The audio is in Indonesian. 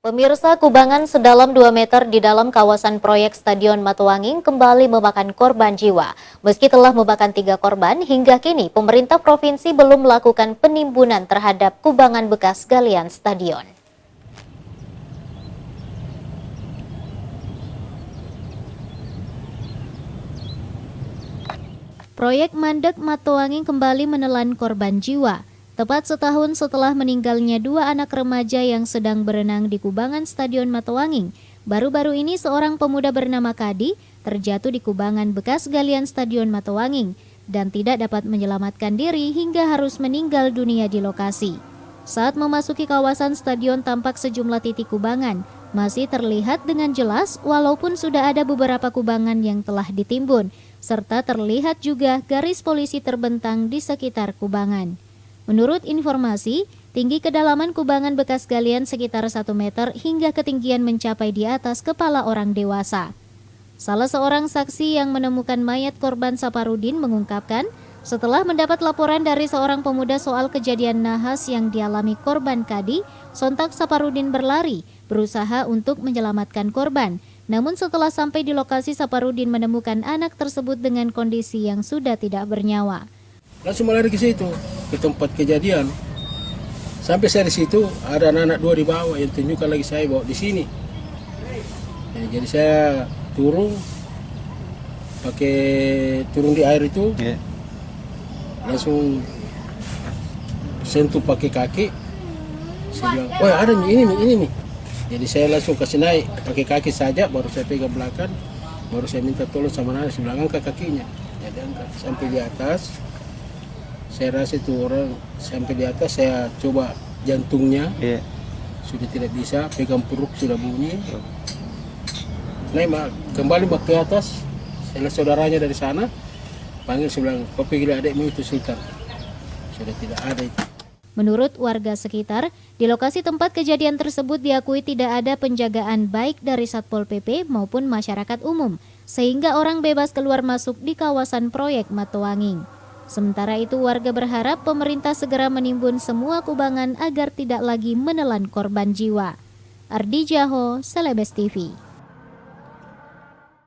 Pemirsa, kubangan sedalam 2 meter di dalam kawasan proyek Stadion Matuanging kembali memakan korban jiwa. Meski telah memakan 3 korban, hingga kini pemerintah provinsi belum melakukan penimbunan terhadap kubangan bekas galian stadion. Proyek Mandek Matuanging kembali menelan korban jiwa. Tepat setahun setelah meninggalnya 2 anak remaja yang sedang berenang di kubangan Stadion Matuanging, baru-baru ini seorang pemuda bernama Kadi terjatuh di kubangan bekas galian Stadion Matuanging dan tidak dapat menyelamatkan diri hingga harus meninggal dunia di lokasi. Saat memasuki kawasan stadion tampak sejumlah titik kubangan masih terlihat dengan jelas walaupun sudah ada beberapa kubangan yang telah ditimbun, serta terlihat juga garis polisi terbentang di sekitar kubangan. Menurut informasi, tinggi kedalaman kubangan bekas galian sekitar 1 meter hingga ketinggian mencapai di atas kepala orang dewasa. Salah seorang saksi yang menemukan mayat korban Saparudin mengungkapkan, setelah mendapat laporan dari seorang pemuda soal kejadian nahas yang dialami korban Kadi, sontak Saparudin berlari, berusaha untuk menyelamatkan korban. Namun setelah sampai di lokasi, Saparudin menemukan anak tersebut dengan kondisi yang sudah tidak bernyawa. Langsung melari ke situ, ke tempat kejadian. Sampai saya di situ, ada anak-anak 2 di bawah yang tunjukkan lagi saya bawa di sini. Ya, jadi saya turun di air itu, langsung sentuh pakai kaki. Saya bilang, wah ada nih, ini nih. Jadi saya langsung kasih naik pakai kaki saja, baru saya pegang belakang, baru saya minta tolong sama anak, saya bilang angkat kakinya. Jadi angkat sampai di atas. Saya rasa itu orang sampai di atas, saya coba jantungnya, sudah tidak bisa, pegang perut sudah bunyi. Naik kembali ke atas, saya lihat saudaranya dari sana, panggil, saya bilang, kau panggil adikmu itu Sultan. Sudah tidak ada itu. Menurut warga sekitar, di lokasi tempat kejadian tersebut diakui tidak ada penjagaan baik dari Satpol PP maupun masyarakat umum, sehingga orang bebas keluar masuk di kawasan proyek Matuanging. Sementara itu, warga berharap pemerintah segera menimbun semua kubangan agar tidak lagi menelan korban jiwa. Ardi Jaho, Celebes TV.